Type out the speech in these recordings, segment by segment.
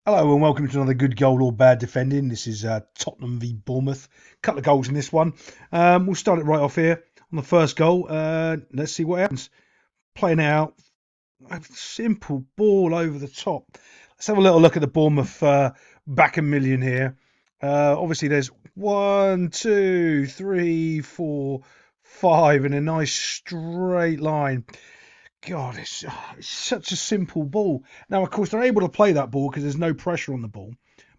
Hello and welcome to another good goal or bad defending. This is Tottenham v Bournemouth. Couple of goals in this one. We'll start it right off here on the first goal. Let's see what happens. Playing out a simple ball over the top. Let's have a little look at the Bournemouth back a million here. Obviously, there's 1, 2, 3, 4, 5 in a nice straight line. God, it's such a simple ball. Now, of course, they're able to play that ball because there's no pressure on the ball.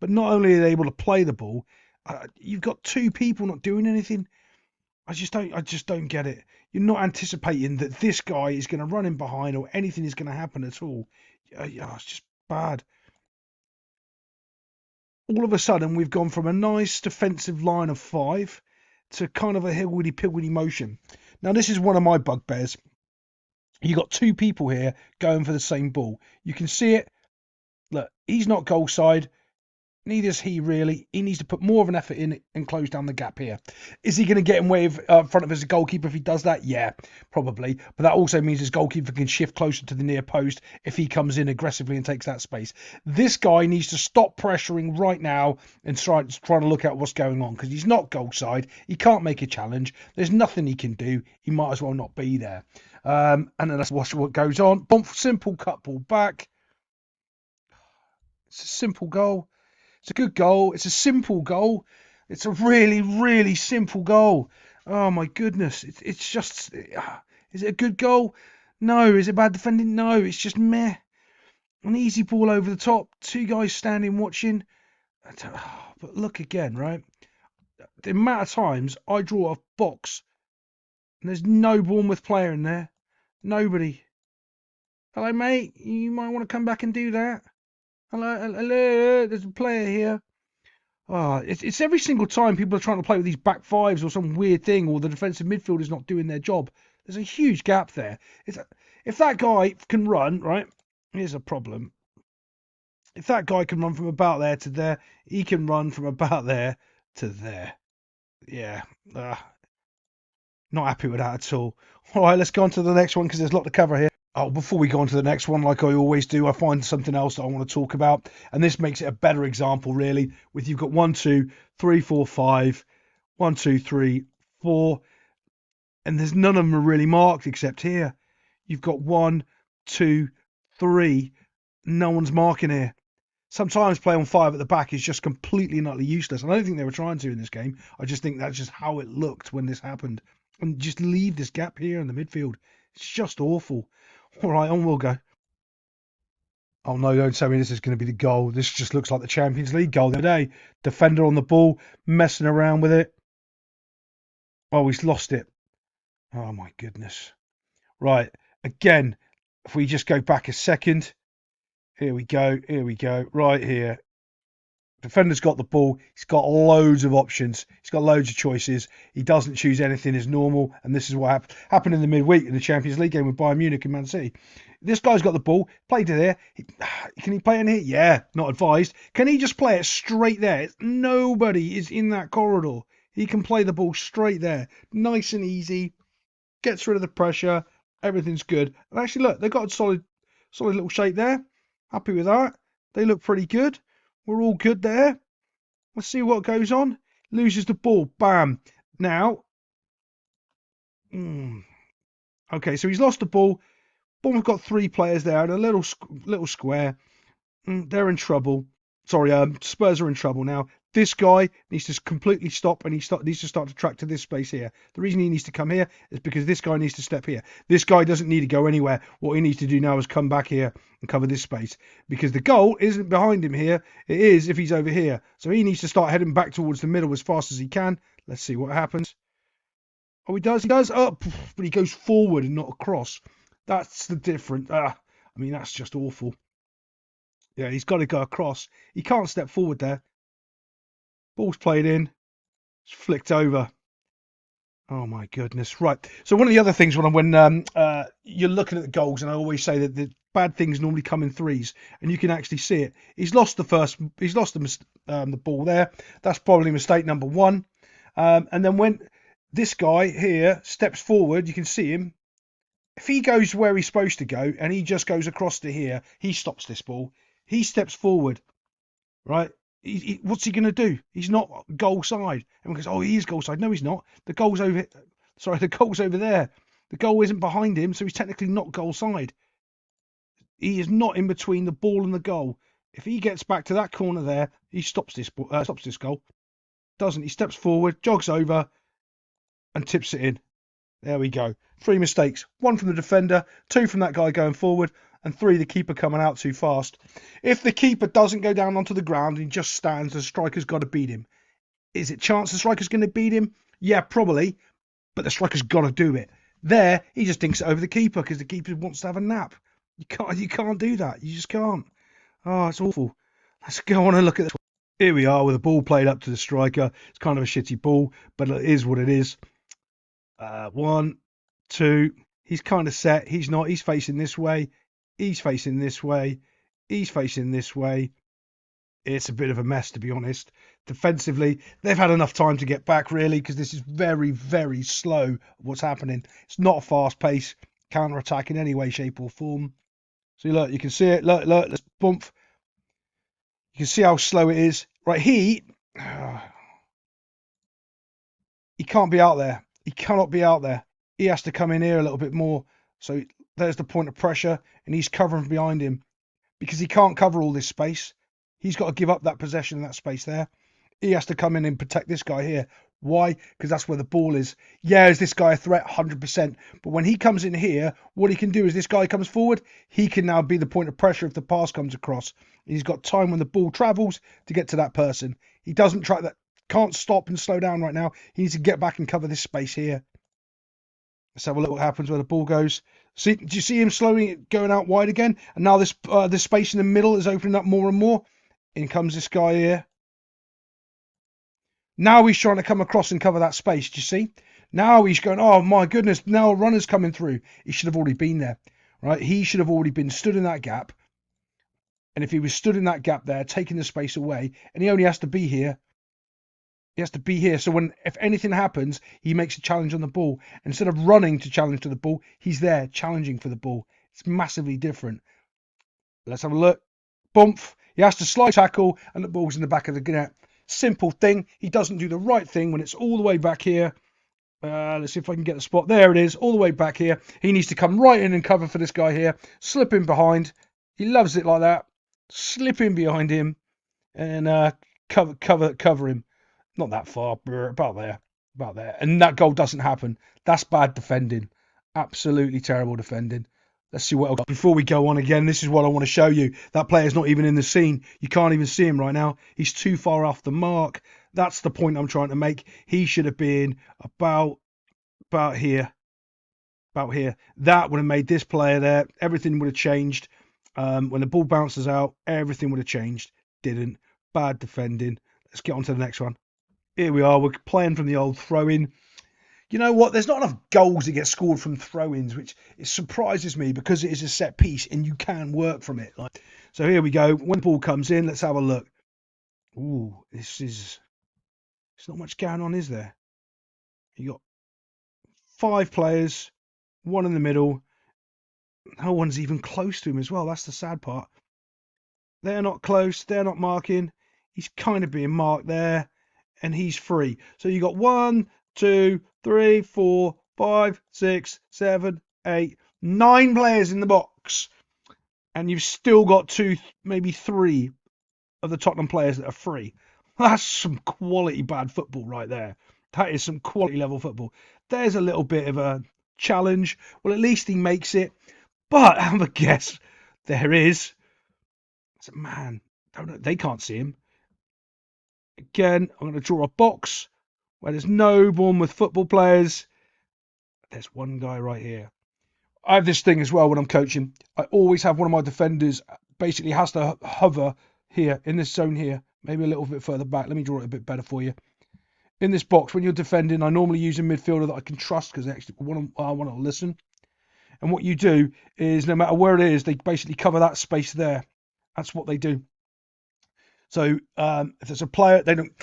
But not only are they able to play the ball, you've got two people not doing anything. I just don't get it. You're not anticipating that this guy is going to run in behind or anything is going to happen at all. Yeah, it's just bad. All of a sudden, we've gone from a nice defensive line of five to kind of a higgledy-piggledy motion. Now, this is one of my bugbears. You got two people here going for the same ball. You can see it. Look, he's not goal side. Neither is he really. He needs to put more of an effort in and close down the gap here. Is he going to get in way of front of his goalkeeper if he does that? Yeah, probably. But that also means his goalkeeper can shift closer to the near post if he comes in aggressively and takes that space. This guy needs to stop pressuring right now and try to look at what's going on because he's not goal side. He can't make a challenge. There's nothing he can do. He might as well not be there. And then let's watch what goes on. Bump, simple cut ball back. It's a simple goal. It's a good goal. It's a simple goal. It's a really, really simple goal. Oh my goodness. It's just. Is it a good goal? No. Is it bad defending? No. It's just meh. An easy ball over the top. Two guys standing watching. But look again, right? The amount of times I draw a box and there's no Bournemouth player in there. Nobody. Hello, mate. You might want to come back and do that. Hello. There's a player here. It's every single time people are trying to play with these back fives or some weird thing, or the defensive midfield is not doing their job. There's a huge gap there. If that guy can run, right? Here's a problem. If that guy can run from about there to there, he can run from about there to there. Yeah, not happy with that at all. All right, let's go on to the next one because there's a lot to cover here. Oh, before we go on to the next one, like I always do, I find something else that I want to talk about, and this makes it a better example, really. With you've got 1, 2, 3, 4, 5, 1, 2, 3, 4, and there's none of them are really marked except here. You've got 1, 2, 3. No one's marking here. Sometimes play on 5 at the back is just completely and utterly useless. And I don't think they were trying to in this game. I just think that's just how it looked when this happened. And just leave this gap here in the midfield. It's just awful. All right, on we'll go. Oh no, don't tell me this is going to be the goal. This just looks like the Champions League goal the other day. Defender on the ball, messing around with it. Oh, he's lost it. Oh my goodness. Right, again, if we just go back a second. Here we go. Right here. Defender's got the ball. He's got loads of options. He's got loads of choices. He doesn't choose anything as normal. And this is what happened in the midweek in the Champions League game with Bayern Munich and Man City. This guy's got the ball. Played it there. Can he play in here? Yeah, not advised. Can he just play it straight there? Nobody is in that corridor. He can play the ball straight there. Nice and easy. Gets rid of the pressure. Everything's good. And actually, look, they've got a solid little shape there. Happy with that. They look pretty good. We're all good there. Let's see what goes on. Loses the ball. Bam. Now. Okay, so he's lost the ball. Bournemouth got 3 players there and a little square. They're in trouble. Sorry, Spurs are in trouble now. This guy needs to completely stop and needs to start to track to this space here. The reason he needs to come here is because this guy needs to step here. This guy doesn't need to go anywhere. What he needs to do now is come back here and cover this space because the goal isn't behind him here. It is if he's over here. So he needs to start heading back towards the middle as fast as he can. Let's see what happens. Oh, he does. Up, but he goes forward and not across. That's the difference. I mean, that's just awful. Yeah, he's got to go across. He can't step forward there. Ball's played in. It's flicked over. Oh my goodness! Right. So one of the other things when you're looking at the goals, and I always say that the bad things normally come in threes, and you can actually see it. He's lost the ball there. That's probably mistake number 1. And then when this guy here steps forward, you can see him. If he goes where he's supposed to go, and he just goes across to here, he stops this ball. He steps forward. right? What's he going to do? He's not goal side. Everyone goes, oh, he is goal side. No, he's not. The goal's over. Sorry, the goal's over there. The goal isn't behind him, so he's technically not goal side. He is not in between the ball and the goal. If he gets back to that corner there, he stops this goal. Doesn't. He steps forward, jogs over, and tips it in. There we go. 3 mistakes. 1 from the defender, 2 from that guy going forward, and 3 the keeper coming out too fast. If the keeper doesn't go down onto the ground and he just stands, the striker's got to beat him. Is it chance the striker's going to beat him? Yeah, probably. But the striker's got to do it. There, he just dinks it over the keeper because the keeper wants to have a nap. You can't do that. You just can't. Oh, it's awful. Let's go on and look at this. Here we are with a ball played up to the striker. It's kind of a shitty ball, but it is what it is. 1, 2. He's kind of set. He's not. He's facing this way. He's facing this way. He's facing this way. It's a bit of a mess, to be honest. Defensively, they've had enough time to get back, really, because this is very, very slow what's happening. It's not a fast pace counter-attack in any way, shape or form. See, look, you can see it. Look, let's bump. You can see how slow it is. Right, he can't be out there. He cannot be out there. He has to come in here a little bit more. So there's the point of pressure, and he's covering behind him because he can't cover all this space. He's got to give up that possession, that space there. He has to come in and protect this guy here. Why? Because that's where the ball is. Yeah, is this guy a threat? 100%. But when he comes in here, what he can do is this guy comes forward, he can now be the point of pressure if the pass comes across. He's got time when the ball travels to get to that person. He doesn't try that. Can't stop and slow down right now. He needs to get back and cover this space here. Let's have a look what happens where the ball goes. See, do you see him slowly going out wide again? And now this space in the middle is opening up more and more. In comes this guy here. Now he's trying to come across and cover that space. Do you see? Now he's going, oh my goodness, now a runner's coming through. He should have already been there, right? He should have already been stood in that gap. And if he was stood in that gap there, taking the space away, and he only has to be here, he has to be here. So if anything happens, he makes a challenge on the ball. Instead of running to challenge to the ball, he's there challenging for the ball. It's massively different. Let's have a look. Bump. He has to slide tackle, and the ball's in the back of the net. Simple thing. He doesn't do the right thing when it's all the way back here. Let's see if I can get the spot. There it is, all the way back here. He needs to come right in and cover for this guy here. Slip in behind. He loves it like that. Slip in behind him and cover him. Not that far, about there. And that goal doesn't happen. That's bad defending. Absolutely terrible defending. Let's see what else. Before we go on again, this is what I want to show you. That player's not even in the scene. You can't even see him right now. He's too far off the mark. That's the point I'm trying to make. He should have been about here. About here. That would have made this player there. Everything would have changed. When the ball bounces out, everything would have changed. Didn't. Bad defending. Let's get on to the next one. Here we are. We're playing from the old throw-in. You know what? There's not enough goals that get scored from throw-ins, which it surprises me because it is a set piece and you can work from it. So here we go. When the ball comes in, let's have a look. Ooh, there's not much going on, is there? You got 5 players, 1 in the middle. No one's even close to him as well. That's the sad part. They're not close. They're not marking. He's kind of being marked there, and he's free. So you got 1, 2, 3, 4, 5, 6, 7, 8, 9 players in the box, and you've still got 2, maybe 3 of the Tottenham players that are free. That's some quality bad football right there. That is some quality level football. There's a little bit of a challenge. Well, at least he makes it. But have a guess. There is. It's a man. They can't see him. Again, I'm going to draw a box where there's no Bournemouth football players. There's one guy right here. I have this thing as well when I'm coaching. I always have one of my defenders basically has to hover here in this zone here. Maybe a little bit further back. Let me draw it a bit better for you. In this box, when you're defending, I normally use a midfielder that I can trust because I want to listen. And what you do is, no matter where it is, they basically cover that space there. That's what they do. So if there's a player, they don't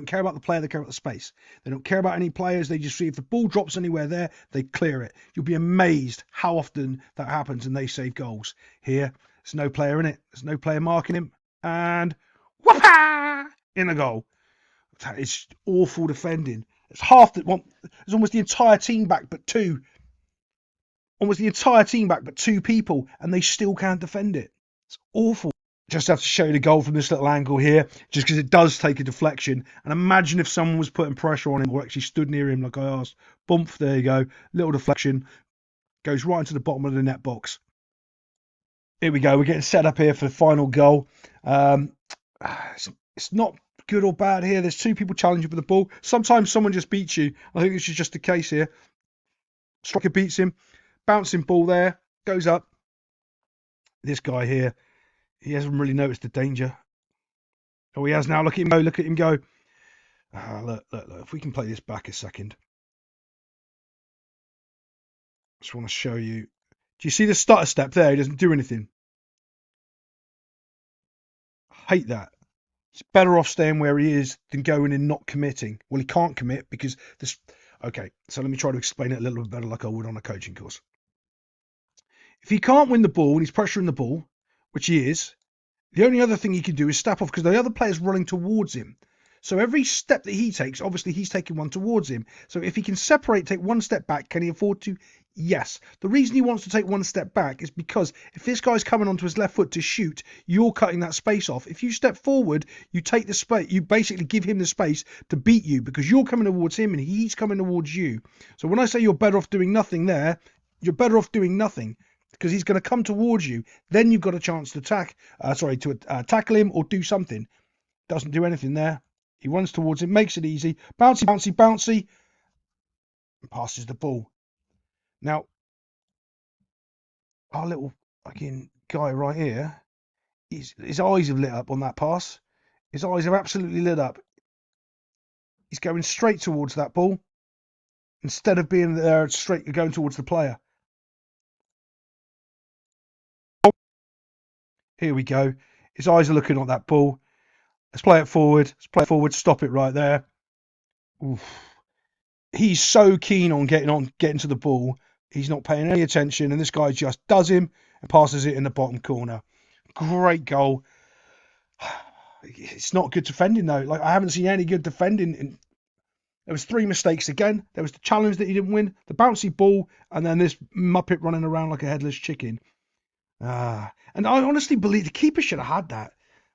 care about the player, they care about the space. They don't care about any players. They just see if the ball drops anywhere there, they clear it. You'll be amazed how often that happens and they save goals. Here, there's no player in it. There's no player marking him. And Whoopah! In the goal. It's awful defending. It's half the well, it's almost the entire team back, but two. Almost the entire team back, but two people, and they still can't defend it. It's awful. Just have to show you the goal from this little angle here, just because it does take a deflection. And imagine if someone was putting pressure on him or actually stood near him, like I asked. Bump, there you go. Little deflection. Goes right into the bottom of the net box. Here we go. We're getting set up here for the final goal. It's not good or bad here. There's two people challenging for the ball. Sometimes someone just beats you. I think this is just the case here. Striker beats him. Bouncing ball there. Goes up. This guy here, he hasn't really noticed the danger. Oh, he has now. Look at him go. Look at him go. Look. If we can play this back a second. Just want to show you. Do you see the stutter step there? He doesn't do anything. I hate that. He's better off staying where he is than going and not committing. Well, he can't commit because this. Okay, so let me try to explain it a little bit better like I would on a coaching course. If he can't win the ball and he's pressuring the ball, which he is, the only other thing he can do is step off because the other player's running towards him. So every step that he takes, obviously he's taking one towards him. So if he can separate, take one step back, can he afford to? Yes. The reason he wants to take one step back is because if this guy's coming onto his left foot to shoot, you're cutting that space off. If you step forward, you take the space, you basically give him the space to beat you because you're coming towards him and he's coming towards you. So when I say you're better off doing nothing there, you're better off doing nothing because he's going to come towards you. Then you've got a chance to tackle him or do something. Doesn't do anything there. He runs towards him, makes it easy. Bouncy. And passes the ball. Now, our little fucking guy right here, his eyes have lit up on that pass. His eyes have absolutely lit up. He's going straight towards that ball instead of being there straight going towards the player. Here we go. His eyes are looking at that ball. Let's play it forward. Stop it right there. Oof. He's so keen on getting to the ball. He's not paying any attention, and this guy just does him and passes it in the bottom corner. Great goal. It's not good defending though. Like I haven't seen any good defending. There was 3 mistakes again. There was the challenge that he didn't win, the bouncy ball, and then this muppet running around like a headless chicken. And I honestly believe the keeper should have had that.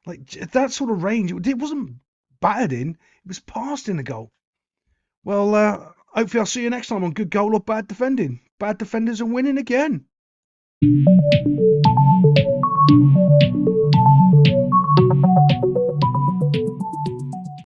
Like that sort of range, it wasn't battered in, it was passed in the goal. Well, hopefully I'll see you next time on Good Goal or Bad Defending. Bad defenders are winning again.